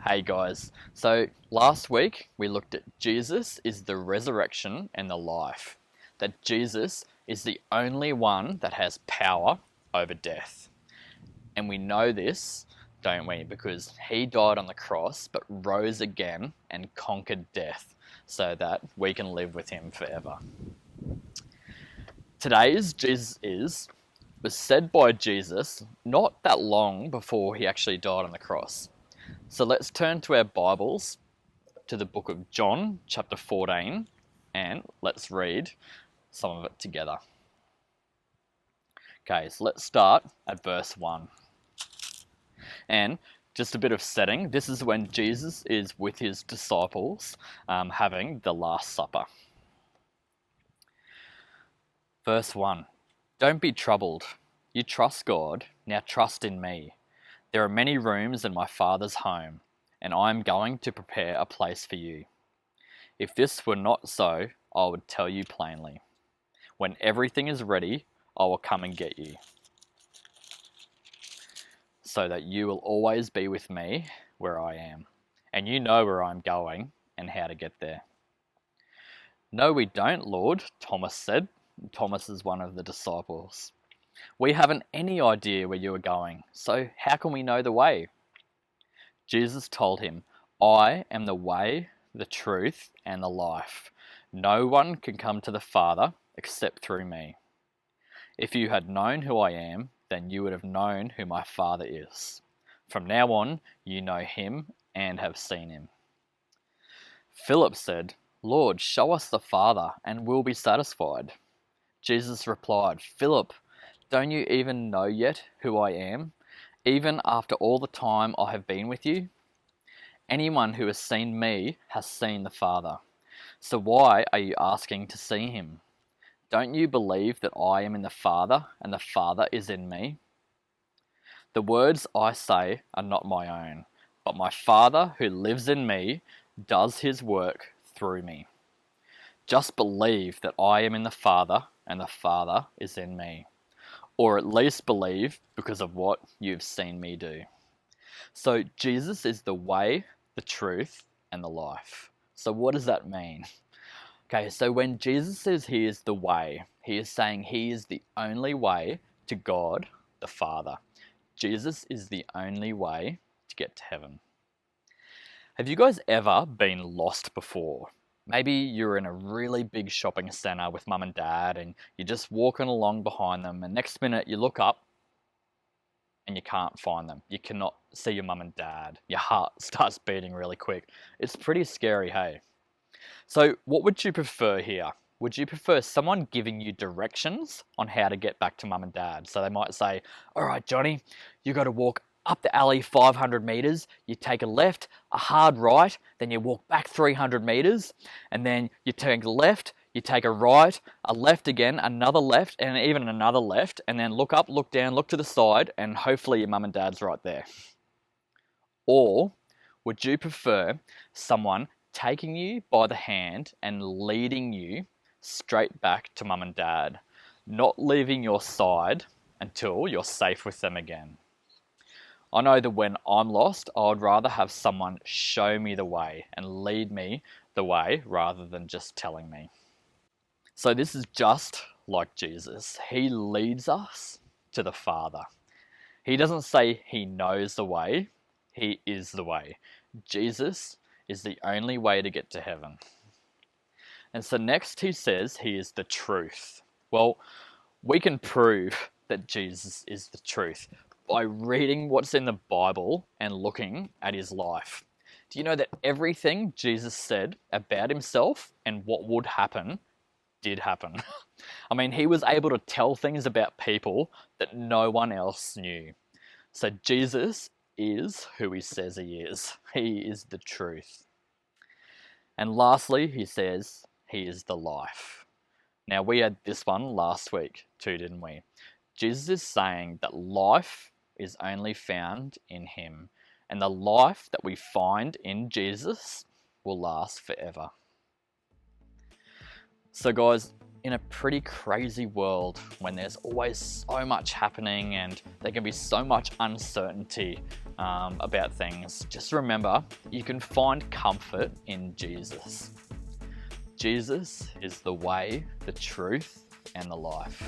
Hey guys, so last week we looked at Jesus is the resurrection and the life. That Jesus is the only one that has power over death. And we know this, don't we? Because he died on the cross but rose again and conquered death so that we can live with him forever. Today's Jesus is was said by Jesus not that long before he actually died on the cross. So let's turn to our Bibles to the book of John, chapter 14, and let's read some of it together. Okay, so let's start at verse 1. And just a bit of setting, this is when Jesus is with his disciples having the Last Supper. Verse 1. Don't be troubled. You trust God, now trust in me. There are many rooms in my Father's home, and I am going to prepare a place for you. If this were not so, I would tell you plainly. When everything is ready, I will come and get you, so that you will always be with me where I am, and you know where I'm going and how to get there. No, we don't, Lord, Thomas said. Thomas is one of the disciples. We haven't any idea where you are going, so how can we know the way? Jesus told him, I am the way, the truth, and the life. No one can come to the Father except through me. If you had known who I am, then you would have known who my Father is. From now on, you know him and have seen him. Philip said, Lord, show us the Father, and we'll be satisfied. Jesus replied, Philip, don't you even know yet who I am, even after all the time I have been with you? Anyone who has seen me has seen the Father. So why are you asking to see him? Don't you believe that I am in the Father and the Father is in me? The words I say are not my own, but my Father who lives in me does his work through me. Just believe that I am in the Father and the Father is in me. Or at least believe because of what you've seen me do. So Jesus is the way, the truth, and the life. So what does that mean? Okay, so when Jesus says he is the way, he is saying he is the only way to God the Father. Jesus is the only way to get to heaven. Have you guys ever been lost before? Maybe you're in a really big shopping centre with mum and dad and you're just walking along behind them and next minute you look up and you can't find them. You cannot see your mum and dad. Your heart starts beating really quick. It's pretty scary, hey? So what would you prefer here? Would you prefer someone giving you directions on how to get back to mum and dad? So they might say, all right, Johnny, you got to walk up the alley 500 meters, you take a left, a hard right, then you walk back 300 meters, and then you take a left, you take a right, a left again, another left, and even another left, and then look up, look down, look to the side, and hopefully your mum and dad's right there. Or would you prefer someone taking you by the hand and leading you straight back to mum and dad, not leaving your side until you're safe with them again? I know that when I'm lost, I would rather have someone show me the way and lead me the way rather than just telling me. So this is just like Jesus. He leads us to the Father. He doesn't say he knows the way, he is the way. Jesus is the only way to get to heaven. And so next he says he is the truth. Well, we can prove that Jesus is the truth by reading what's in the Bible and looking at his life. Do you know that everything Jesus said about himself and what would happen did happen? I mean, he was able to tell things about people that no one else knew. So Jesus is who he says he is. He is the truth. And lastly, he says he is the life. Now, we had this one last week too, didn't we? Jesus is saying that life is only found in him, and the life that we find in Jesus will last forever. So guys, in a pretty crazy world when there's always so much happening and there can be so much uncertainty, about things, just remember you can find comfort in Jesus. Jesus is the way, the truth, and the life.